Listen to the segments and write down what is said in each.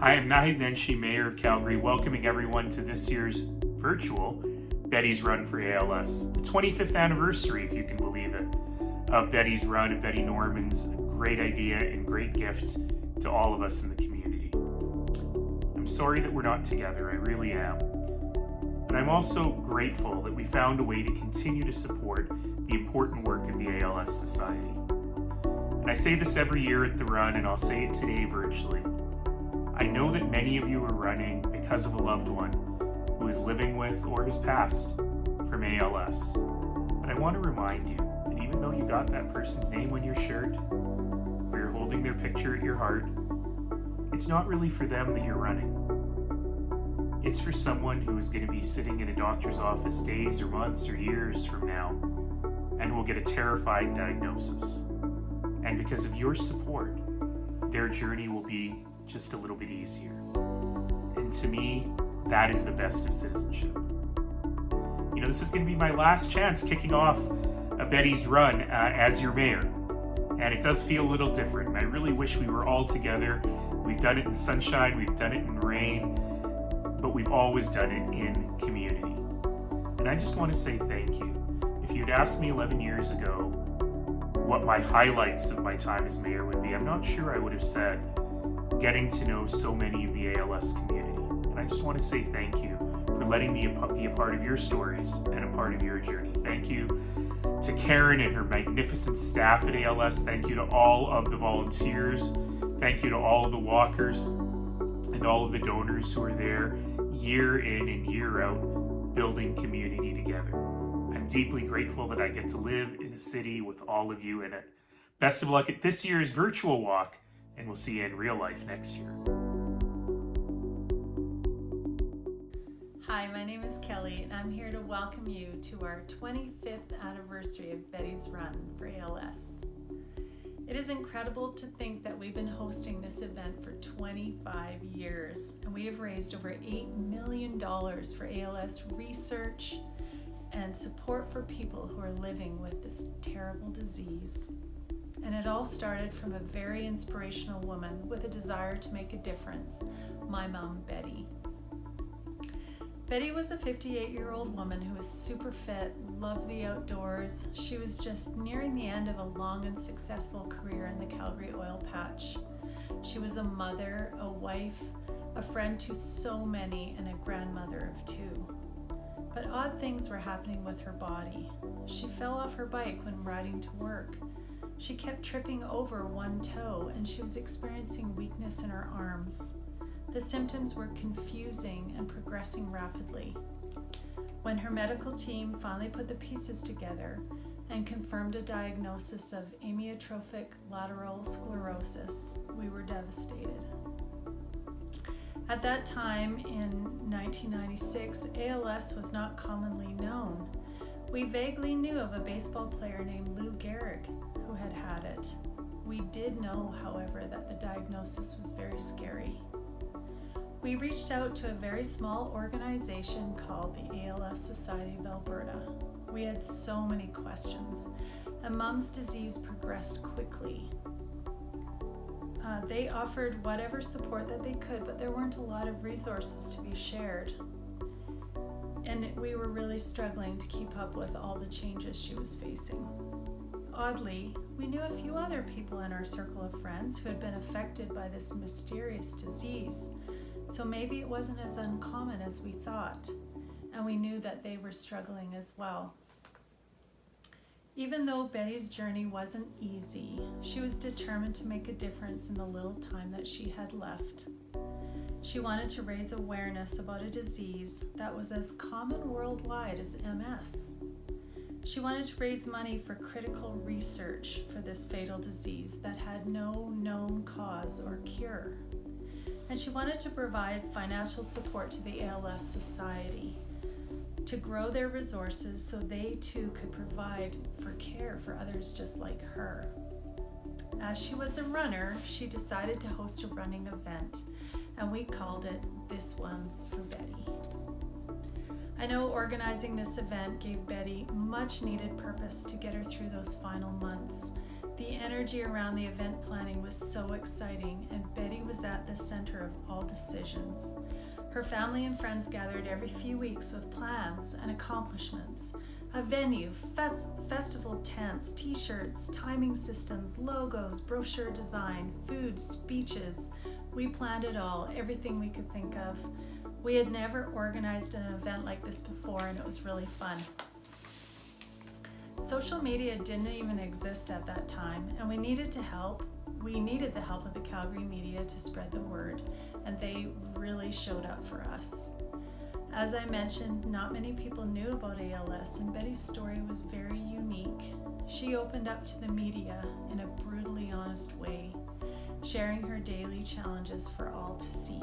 Hi, I'm Nahid Nenshi, Mayor of Calgary, welcoming everyone to this year's virtual Betty's Run for ALS, the 25th anniversary, if you can believe it, of Betty's Run and Betty Norman's great idea and great gift to all of us in the community. I'm sorry that we're not together, I really am. But I'm also grateful that we found a way to continue to support the important work of the ALS Society. And I say this every year at the run, and I'll say it today virtually. I know that many of you are running because of a loved one who is living with or has passed from ALS. But I want to remind you that even though you got that person's name on your shirt, or you're holding their picture at your heart, it's not really for them that you're running. It's for someone who is going to be sitting in a doctor's office days or months or years from now and who will get a terrifying diagnosis. And because of your support, their journey will be just a little bit easier. And to me, that is the best of citizenship. You know, this is going to be my last chance kicking off a Betty's Run as your mayor. And it does feel a little different. And I really wish we were all together. We've done it in sunshine, we've done it in rain, but we've always done it in community. And I just want to say thank you. If you'd asked me 11 years ago what my highlights of my time as mayor would be, I'm not sure I would have said getting to know so many of the ALS community. And I just want to say thank you for letting me be a part of your stories and a part of your journey. Thank you to Karen and her magnificent staff at ALS. Thank you to all of the volunteers. Thank you to all of the walkers and all of the donors who are there year in and year out building community together. I'm deeply grateful that I get to live in a city with all of you in it. Best of luck at this year's virtual walk, and we'll see you in real life next year. Hi, my name is Kelly, and I'm here to welcome you to our 25th anniversary of Betty's Run for ALS. It is incredible to think that we've been hosting this event for 25 years, and we have raised over $8 million for ALS research and support for people who are living with this terrible disease. And it all started from a very inspirational woman with a desire to make a difference, my mom, Betty. Betty was a 58-year-old woman who was super fit, loved the outdoors. She was just nearing the end of a long and successful career in the Calgary oil patch. She was a mother, a wife, a friend to so many, and a grandmother of two. But odd things were happening with her body. She fell off her bike when riding to work. She kept tripping over one toe, and she was experiencing weakness in her arms. The symptoms were confusing and progressing rapidly. When her medical team finally put the pieces together and confirmed a diagnosis of amyotrophic lateral sclerosis, we were devastated. At that time, in 1996, ALS was not commonly known. We vaguely knew of a baseball player named Lou Gehrig who had had it. We did know, however, that the diagnosis was very scary. We reached out to a very small organization called the ALS Society of Alberta. We had so many questions, and Mom's disease progressed quickly. They offered whatever support that they could, but there weren't a lot of resources to be shared. And we were really struggling to keep up with all the changes she was facing. Oddly, we knew a few other people in our circle of friends who had been affected by this mysterious disease, so maybe it wasn't as uncommon as we thought, and we knew that they were struggling as well. Even though Betty's journey wasn't easy, she was determined to make a difference in the little time that she had left. She wanted to raise awareness about a disease that was as common worldwide as MS. She wanted to raise money for critical research for this fatal disease that had no known cause or cure. And she wanted to provide financial support to the ALS Society to grow their resources so they too could provide for care for others just like her. As she was a runner, she decided to host a running event, and we called it This One's for Betty. I know organizing this event gave Betty much needed purpose to get her through those final months, The energy around the event planning was so exciting, and Betty was at the center of all decisions. Her family and friends gathered every few weeks with plans and accomplishments, a venue, festival tents, t-shirts, timing systems, logos, brochure design, food, speeches. We planned it all, everything we could think of. We had never organized an event like this before, and it was really fun. Social media didn't even exist at that time, and we needed the help of the Calgary media to spread the word, and they really showed up for us. As I mentioned, not many people knew about ALS, and Betty's story was very unique. She opened up to the media in a brutally honest way, sharing her daily challenges for all to see.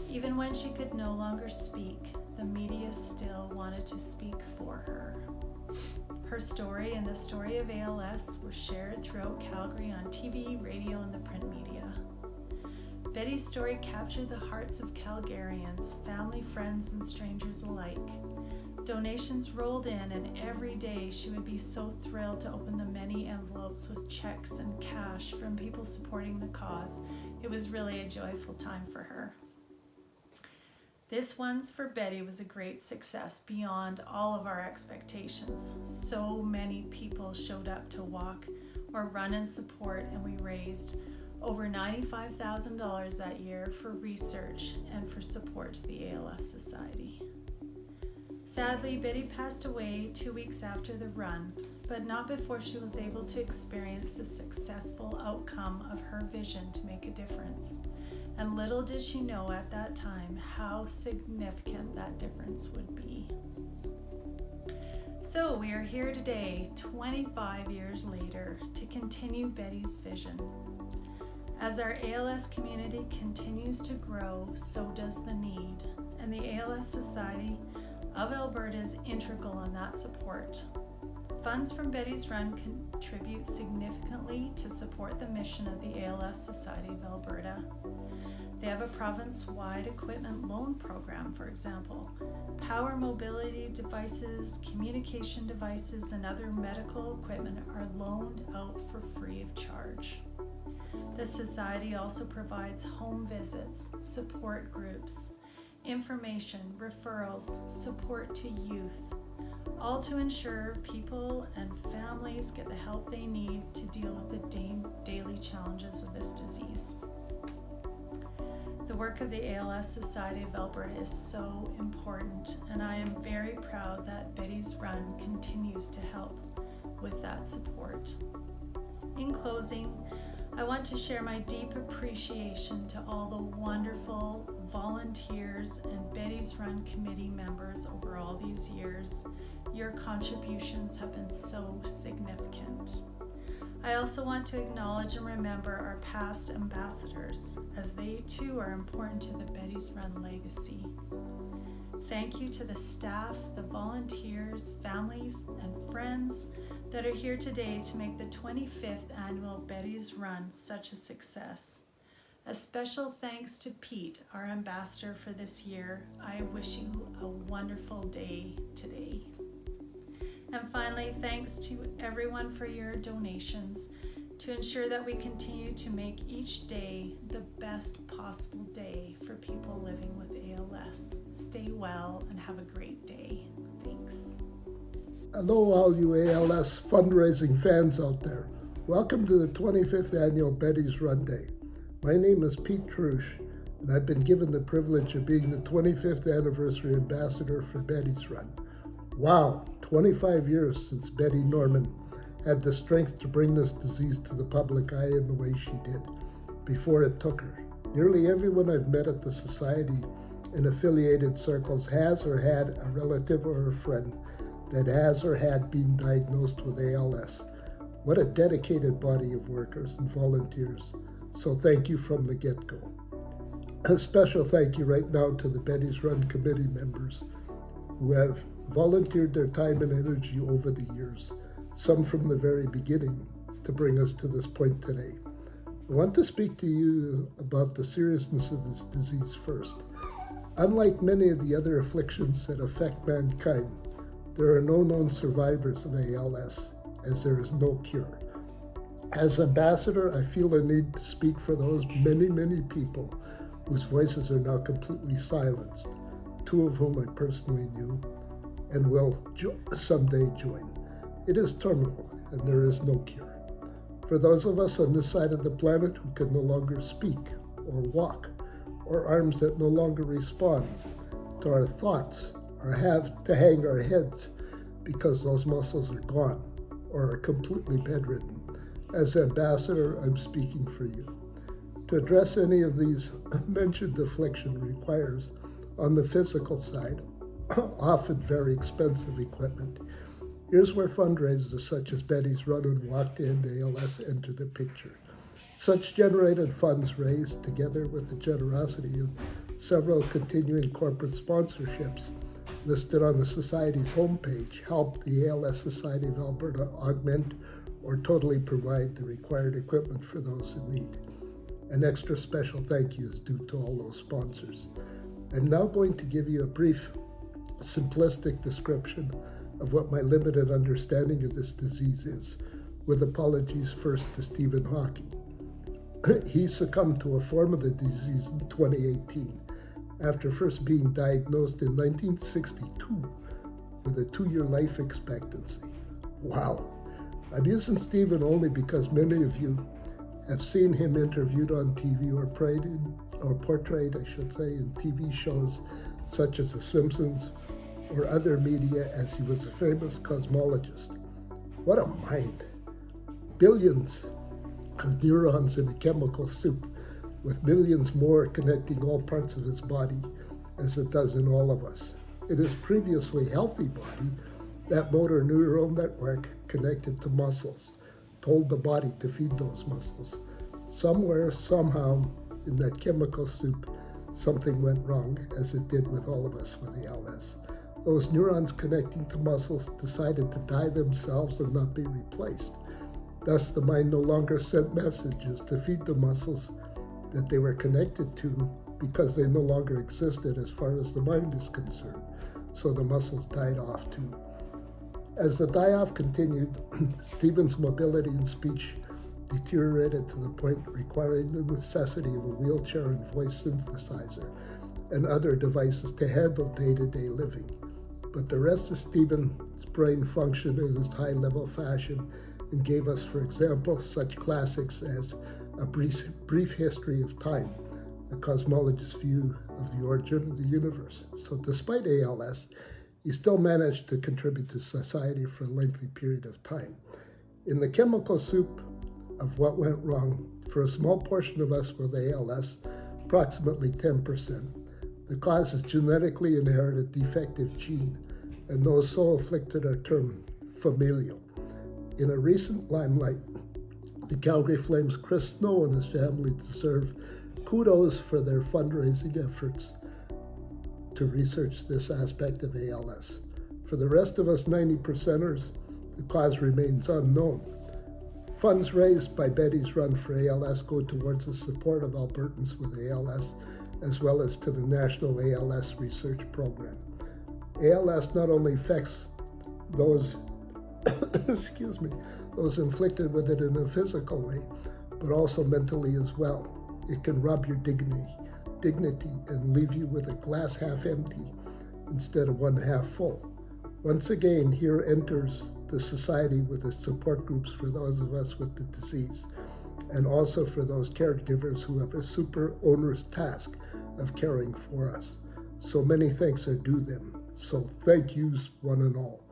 Even when she could no longer speak, the media still wanted to speak for her. Her story and the story of ALS were shared throughout Calgary on TV, radio, and the print media. Betty's story captured the hearts of Calgarians, family, friends, and strangers alike. Donations rolled in, and every day she would be so thrilled to open the many envelopes with checks and cash from people supporting the cause. It was really a joyful time for her. This One's for Betty was a great success beyond all of our expectations. So many people showed up to walk or run in support, and we raised over $95,000 that year for research and for support to the ALS Society. Sadly, Betty passed away 2 weeks after the run, but not before she was able to experience the successful outcome of her vision to make a difference. And little did she know at that time how significant that difference would be. So we are here today, 25 years later, to continue Betty's vision. As our ALS community continues to grow, so does the need, and the ALS Society of Alberta is integral in that support. Funds from Betty's Run contribute significantly to support the mission of the ALS Society of Alberta. They have a province-wide equipment loan program, for example. Power mobility devices, communication devices, and other medical equipment are loaned out for free of charge. The Society also provides home visits, support groups, information, referrals, support to youth, all to ensure people and families get the help they need to deal with the daily challenges of this disease. The work of the ALS Society of Alberta is so important, and I am very proud that Betty's Run continues to help with that support. In closing, I want to share my deep appreciation to all the wonderful volunteers and Betty's Run committee members over all these years. Your contributions have been so significant. I also want to acknowledge and remember our past ambassadors, as they too are important to the Betty's Run legacy. Thank you to the staff, the volunteers, families, and friends that are here today to make the 25th annual Betty's Run such a success. A special thanks to Pete, our ambassador for this year. I wish you a wonderful day today. And finally, thanks to everyone for your donations to ensure that we continue to make each day the best possible day for people living with ALS. Stay well and have a great day. Thanks. Hello, all you ALS fundraising fans out there. Welcome to the 25th annual Betty's Run Day. My name is Pete Trush, and I've been given the privilege of being the 25th anniversary ambassador for Betty's Run. Wow, 25 years since Betty Norman had the strength to bring this disease to the public eye in the way she did, before it took her. Nearly everyone I've met at the Society in affiliated circles has or had a relative or a friend that has or had been diagnosed with ALS. What a dedicated body of workers and volunteers. So thank you from the get-go. A special thank you right now to the Betty's Run committee members who have volunteered their time and energy over the years, some from the very beginning, to bring us to this point today. I want to speak to you about the seriousness of this disease first. Unlike many of the other afflictions that affect mankind, there are no known survivors of ALS, as there is no cure. As ambassador, I feel a need to speak for those many, many people whose voices are now completely silenced, two of whom I personally knew and will someday join. It is terminal, and there is no cure. For those of us on this side of the planet who can no longer speak or walk, or arms that no longer respond to our thoughts, or have to hang our heads because those muscles are gone or are completely bedridden, as ambassador, I'm speaking for you. To address any of these mentioned affliction requires, on the physical side, often very expensive equipment. Here's where fundraisers such as Betty's Run and Walk to End ALS enter the picture. Such generated funds raised, together with the generosity of several continuing corporate sponsorships listed on the Society's homepage, help the ALS Society of Alberta augment or totally provide the required equipment for those in need. An extra special thank you is due to all those sponsors. I'm now going to give you a brief, simplistic description of what my limited understanding of this disease is, with apologies first to Stephen Hawking. He succumbed to a form of the disease in 2018, after first being diagnosed in 1962 with a 2-year life expectancy. Wow. I'm using Stephen only because many of you have seen him interviewed on TV or portrayed, in TV shows such as The Simpsons or other media as he was a famous cosmologist. What a mind! Billions of neurons in a chemical soup, with millions more connecting all parts of his body as it does in all of us. In his previously healthy body, that motor neural network connected to muscles told the body to feed those muscles. Somewhere, somehow, in that chemical soup, something went wrong, as it did with all of us with ALS. Those neurons connecting to muscles decided to die themselves and not be replaced. Thus, the mind no longer sent messages to feed the muscles that they were connected to because they no longer existed as far as the mind is concerned. So the muscles died off too. As the die-off continued, Stephen's mobility and speech deteriorated to the point requiring the necessity of a wheelchair and voice synthesizer and other devices to handle day-to-day living. But the rest of Stephen's brain functioned in his high-level fashion and gave us, for example, such classics as A Brief History of Time, a cosmologist's view of the origin of the universe. So despite ALS, he still managed to contribute to society for a lengthy period of time. In the chemical soup of what went wrong, for a small portion of us with ALS, approximately 10%, the cause is genetically inherited defective gene, and those so afflicted are termed familial. In a recent limelight, the Calgary Flames' Chris Snow and his family deserve kudos for their fundraising efforts to research this aspect of ALS. For the rest of us 90%ers, the cause remains unknown. Funds raised by Betty's Run for ALS go towards the support of Albertans with ALS, as well as to the National ALS Research Program. ALS not only affects those those inflicted with it in a physical way, but also mentally as well. It can rob your dignity and leave you with a glass half empty instead of one half full. Once again, here enters the society with its support groups for those of us with the disease, and also for those caregivers who have a super onerous task of caring for us. So many thanks are due them. So thank yous, one and all.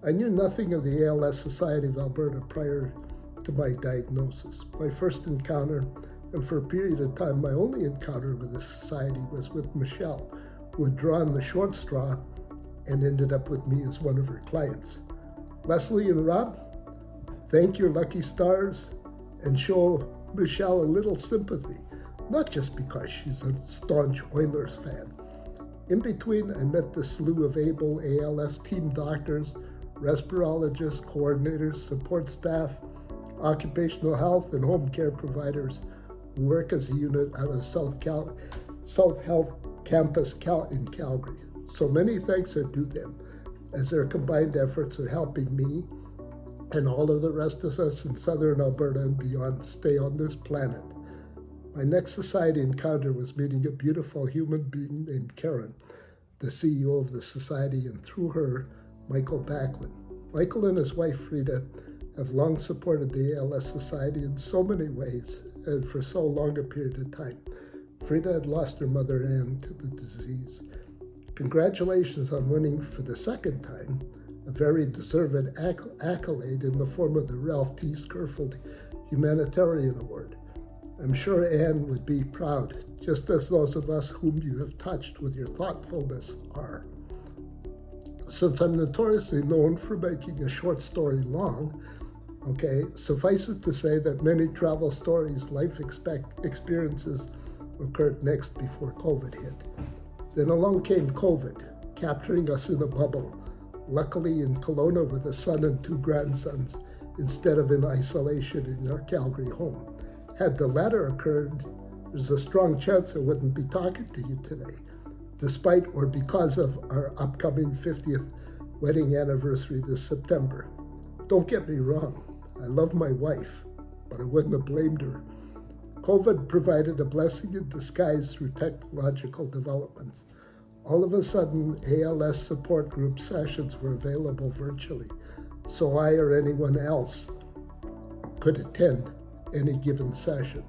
I knew nothing of the ALS Society of Alberta prior to my diagnosis. My first encounter, and for a period of time my only encounter with the society, was with Michelle, who had drawn the short straw and ended up with me as one of her clients. Leslie and Rob, thank your lucky stars and show Michelle a little sympathy, not just because she's a staunch Oilers fan. In between, I met the slew of able ALS team doctors, respirologists, coordinators, support staff, occupational health, and home care providers who work as a unit out of South Health Campus in Calgary. So many thanks are due them, as their combined efforts are helping me and all of the rest of us in southern Alberta and beyond stay on this planet. My next society encounter was meeting a beautiful human being named Karen, the CEO of the society, and through her, Michael Backlund. Michael and his wife Frida have long supported the ALS Society in so many ways and for so long a period of time. Frida had lost her mother Anne to the disease. Congratulations on winning for the second time a very deserved accolade in the form of the Ralph T. Skirfield Humanitarian Award. I'm sure Anne would be proud, just as those of us whom you have touched with your thoughtfulness are. Since I'm notoriously known for making a short story long, suffice it to say that many travel stories, life experiences occurred next before COVID hit. Then along came COVID, capturing us in a bubble, luckily in Kelowna with a son and 2 grandsons, instead of in isolation in our Calgary home. Had the latter occurred, there's a strong chance I wouldn't be talking to you today, despite or because of our upcoming 50th wedding anniversary this September. Don't get me wrong, I love my wife, but I wouldn't have blamed her. COVID provided a blessing in disguise through technological developments. All of a sudden, ALS support group sessions were available virtually, so I or anyone else could attend any given session.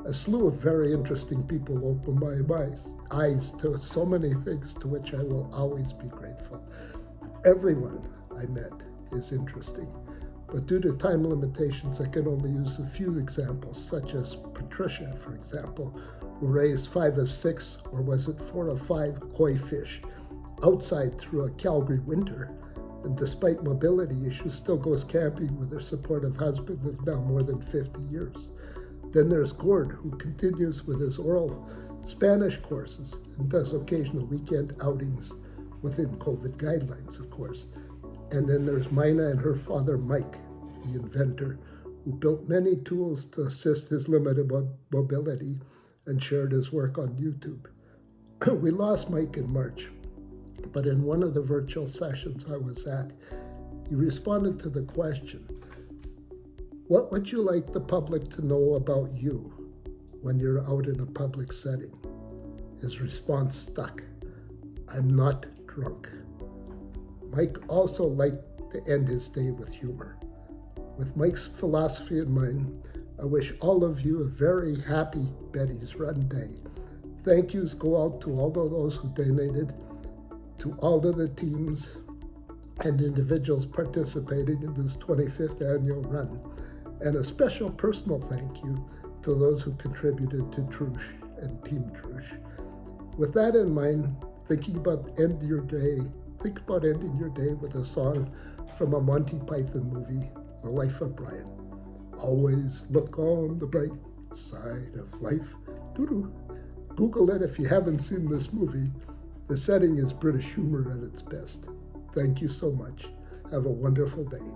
A slew of very interesting people opened my eyes to so many things to which I will always be grateful. Everyone I met is interesting, but due to time limitations, I can only use a few examples, such as Patricia, for example, who raised 5 of 6, or was it 4 of 5 koi fish outside through a Calgary winter, and despite mobility issues, still goes camping with her supportive husband of now more than 50 years. Then there's Gord, who continues with his oral Spanish courses and does occasional weekend outings within COVID guidelines, of course. And then there's Mina and her father, Mike, the inventor, who built many tools to assist his limited mobility and shared his work on YouTube. We lost Mike in March, but in one of the virtual sessions I was at, he responded to the question, "What would you like the public to know about you when you're out in a public setting?" His response stuck, "I'm not drunk." Mike also liked to end his day with humor. With Mike's philosophy in mind, I wish all of you a very happy Betty's Run Day. Thank yous go out to all of those who donated, to all of the teams and individuals participating in this 25th annual run, and a special personal thank you to those who contributed to Trush and Team Trush. With that in mind, think about ending your day with a song from a Monty Python movie, The Life of Brian. Always look on the bright side of life. Doo-doo. Google it if you haven't seen this movie. The setting is British humor at its best. Thank you so much. Have a wonderful day.